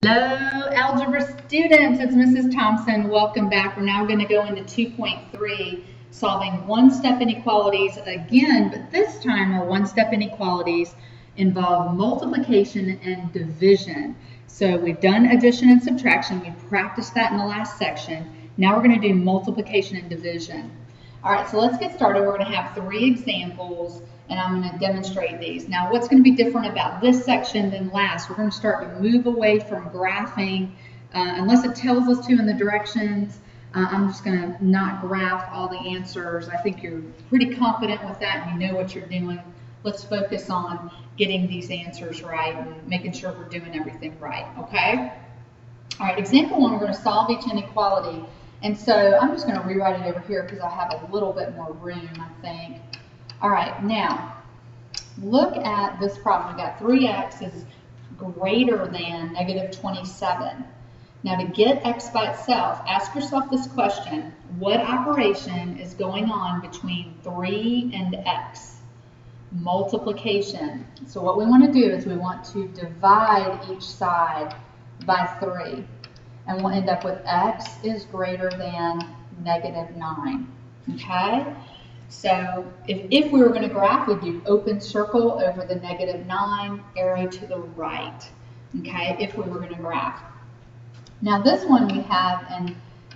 Hello, algebra students. It's Mrs. Thompson. Welcome back. We're now going to go into 2.3, solving one-step inequalities again, but this time our one-step inequalities involve multiplication and division. So we've done addition and subtraction. We practiced that in the last section. Now we're going to do multiplication and division. All right, so let's get started. We're going to have 3 examples, and I'm going to demonstrate these. Now, what's going to be different about this section than last, we're going to start to move away from graphing, unless it tells us to in the directions. I'm just going to not graph all the answers. I think you're pretty confident with that and you know what you're doing. Let's focus on getting these answers right and making sure we're doing everything right, okay? All right, example 1, we're going to solve each inequality. And so I'm just going to rewrite it over here because I have a little bit more room, I think. All right, now look at this problem. We got 3x is greater than negative 27. Now to get x by itself, ask yourself this question. What operation is going on between 3 and x? Multiplication. So what we want to do is we want to divide each side by 3. And we'll end up with x is greater than negative 9, okay? So if we were going to graph, we'd do open circle over the negative 9, arrow to the right, okay, if we were going to graph. Now this one we have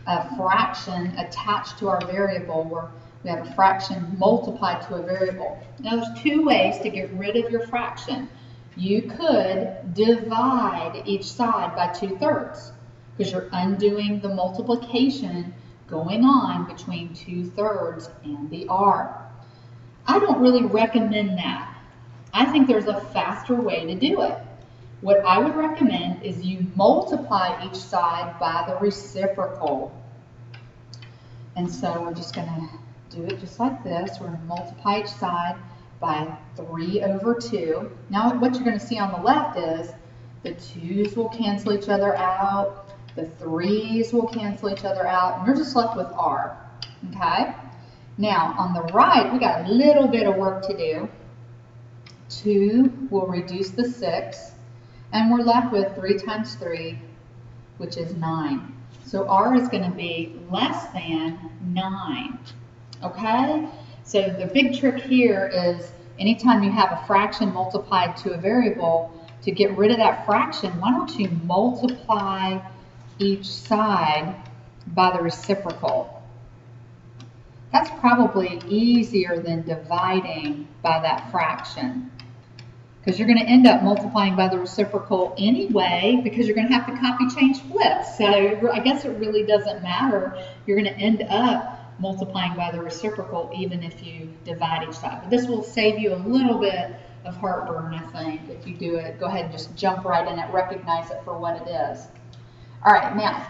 a fraction attached to our variable where we have a fraction multiplied to a variable. Now there's 2 ways to get rid of your fraction. You could divide each side by 2/3. Because you're undoing the multiplication going on between 2/3 and the r. I don't really recommend that. I think there's a faster way to do it. What I would recommend is you multiply each side by the reciprocal. And so we're just going to do it just like this. We're going to multiply each side by 3/2. Now what you're going to see on the left is the 2's will cancel each other out. The 3's will cancel each other out, and you're just left with r, okay? Now, on the right, we got a little bit of work to do. 2 will reduce the 6, and we're left with 3 times 3, which is 9. So r is going to be less than 9, okay? So the big trick here is anytime you have a fraction multiplied to a variable, to get rid of that fraction, why don't you multiply each side by the reciprocal. That's probably easier than dividing by that fraction because you're going to end up multiplying by the reciprocal anyway because you're going to have to copy, change, flip. So I guess it really doesn't matter. You're going to end up multiplying by the reciprocal even if you divide each side. But this will save you a little bit of heartburn, I think, if you do it. Go ahead and just jump right in it, recognize it for what it is. All right, now,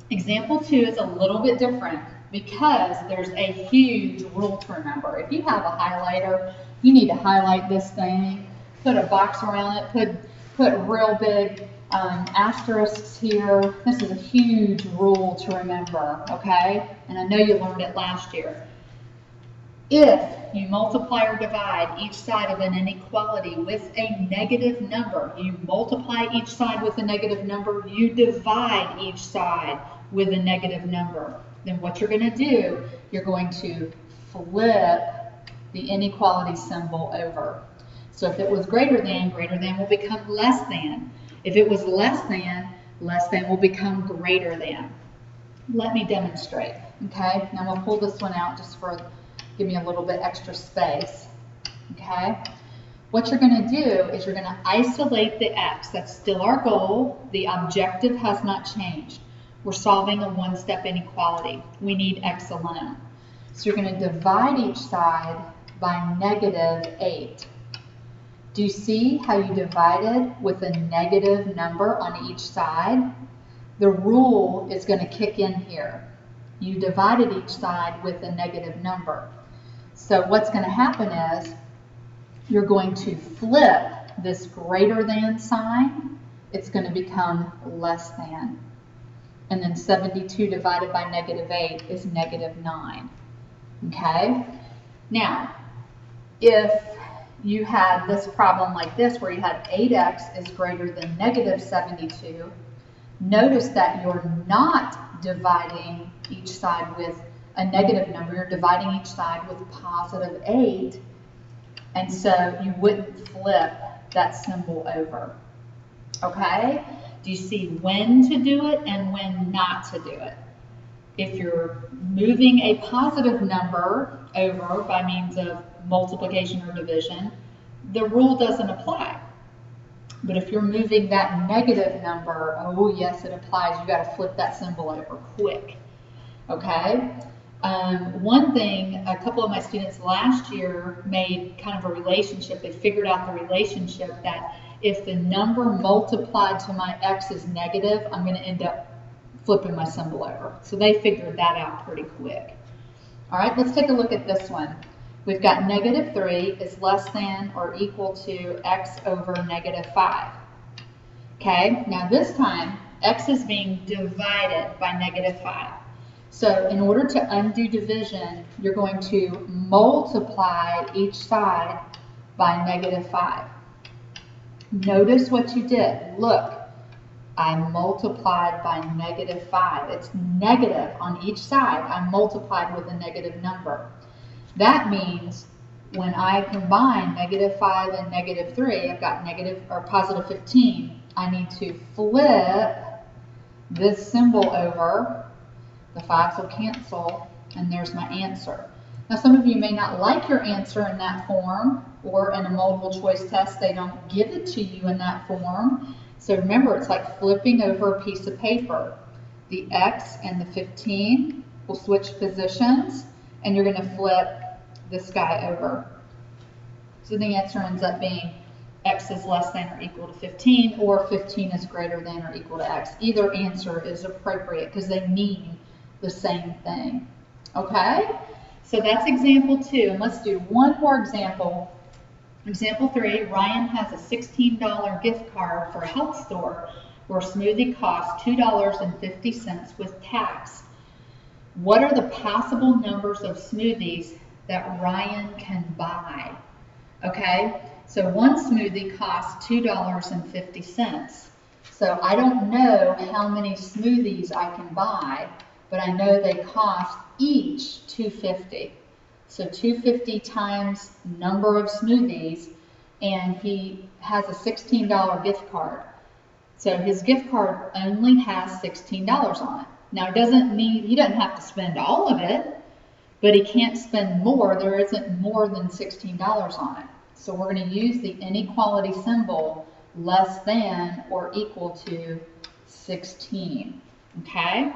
example 2 is a little bit different because there's a huge rule to remember. If you have a highlighter, you need to highlight this thing, put a box around it, put real big asterisks here. This is a huge rule to remember, okay? And I know you learned it last year. If you multiply or divide each side of an inequality with a negative number, you multiply each side with a negative number, you divide each side with a negative number. Then what you're going to do, you're going to flip the inequality symbol over. So if it was greater than will become less than. If it was less than will become greater than. Let me demonstrate, okay? Now we'll pull this one out just for give me a little bit extra space, okay? What you're going to do is you're going to isolate the x. That's still our goal. The objective has not changed. We're solving a one-step inequality. We need x alone. So you're going to divide each side by negative 8. Do you see how you divided with a negative number on each side? The rule is going to kick in here. You divided each side with a negative number. So what's going to happen is you're going to flip this greater than sign. It's going to become less than. And then 72 divided by negative 8 is negative 9. Okay? Now, if you had this problem like this where you had 8x is greater than negative 72. Notice that you're not dividing each side with a negative number. You're dividing each side with positive 8. And so you wouldn't flip that symbol over. Okay? Do you see when to do it and when not to do it? If you're moving a positive number over by means of multiplication or division, the rule doesn't apply. But if you're moving that negative number, oh yes, it applies. You got to flip that symbol over quick. Okay? One thing, a couple of my students last year made kind of a relationship. They figured out the relationship that if the number multiplied to my x is negative, I'm going to end up flipping my symbol over. So they figured that out pretty quick. All right, let's take a look at this one. We've got negative 3 is less than or equal to x over negative 5. Okay, now this time, x is being divided by negative 5. So in order to undo division, you're going to multiply each side by negative 5. Notice what you did. Look, I multiplied by negative 5. It's negative on each side. I multiplied with a negative number. That means when I combine negative 5 and negative 3, I've got negative or positive 15. I need to flip this symbol over. The 5s will cancel, and there's my answer. Now, some of you may not like your answer in that form, or in a multiple choice test, they don't give it to you in that form. So remember, it's like flipping over a piece of paper. The x and the 15 will switch positions, and you're going to flip this guy over. So the answer ends up being x is less than or equal to 15, or 15 is greater than or equal to x. Either answer is appropriate because they mean the same thing. Okay? So that's example 2. And let's do one more example. Example 3, Ryan has a $16 gift card for a health store where smoothie costs $2.50 with tax. What are the possible numbers of smoothies that Ryan can buy? Okay, so one smoothie costs $2.50. So I don't know how many smoothies I can buy, but I know they cost each $2.50. So $2.50 times number of smoothies, and he has a $16 gift card. So his gift card only has $16 on it. Now it doesn't mean he doesn't have to spend all of it, but he can't spend more. There isn't more than $16 on it. So we're going to use the inequality symbol less than or equal to 16. Okay?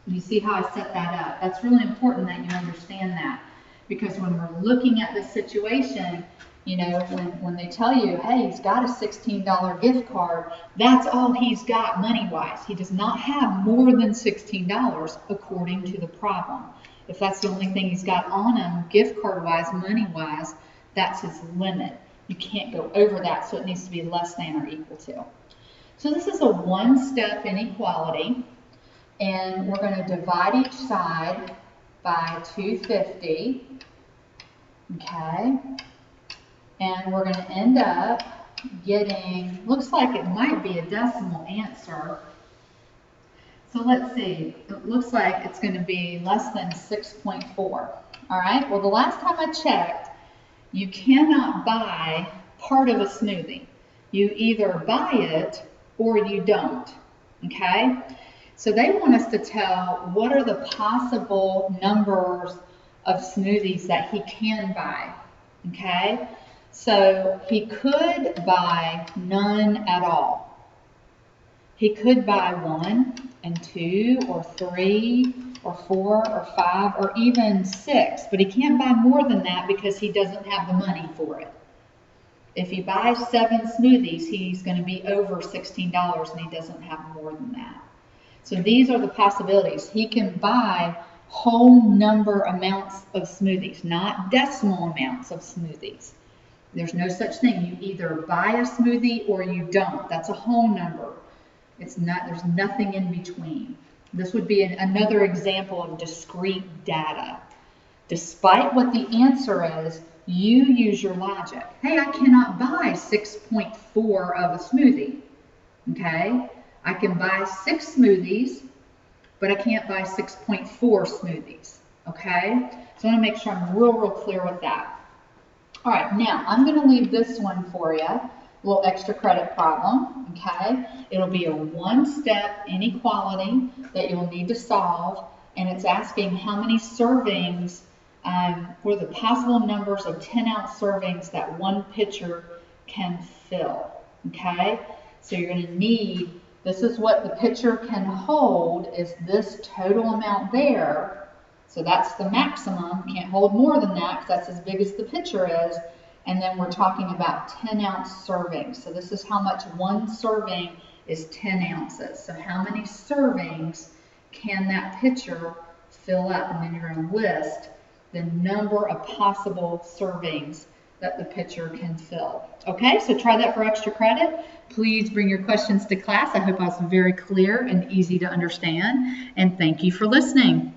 You see how I set that up? That's really important that you understand that, because when we're looking at this situation, you know, when they tell you, hey, he's got a $16 gift card, that's all he's got money-wise. He does not have more than $16 according to the problem. If that's the only thing he's got on him, gift card-wise, money-wise, that's his limit. You can't go over that, so it needs to be less than or equal to. So this is a one-step inequality, and we're going to divide each side by 250, okay? And we're going to end up getting, looks like it might be a decimal answer. So let's see, it looks like it's going to be less than 6.4. All right, well, the last time I checked, you cannot buy part of a smoothie. You either buy it or you don't, okay? So they want us to tell what are the possible numbers of smoothies that he can buy, okay? So he could buy none at all. He could buy 1 and 2 or 3 or 4 or 5 or even 6, but he can't buy more than that because he doesn't have the money for it. If he buys 7 smoothies, he's going to be over $16 and he doesn't have more than that. So these are the possibilities. He can buy whole number amounts of smoothies, not decimal amounts of smoothies. There's no such thing. You either buy a smoothie or you don't. That's a whole number. It's not, there's nothing in between. This would be another example of discrete data. Despite what the answer is, you use your logic. Hey, I cannot buy 6.4 of a smoothie. Okay? I can buy 6 smoothies, but I can't buy 6.4 smoothies. Okay? So I want to make sure I'm real clear with that. All right, now I'm going to leave this one for you. A little extra credit problem. Okay? It'll be a one-step inequality that you'll need to solve, and it's asking how many servings, what are the possible numbers of 10-ounce servings that one pitcher can fill. Okay? So you're going to need, this is what the pitcher can hold, is this total amount there. So that's the maximum. Can't hold more than that because that's as big as the pitcher is. And then we're talking about 10-ounce servings. So this is how much one serving is 10 ounces. So how many servings can that pitcher fill up? And then you're going to list the number of possible servings that the pitcher can fill. Okay, so try that for extra credit. Please bring your questions to class. I hope I was very clear and easy to understand. And thank you for listening.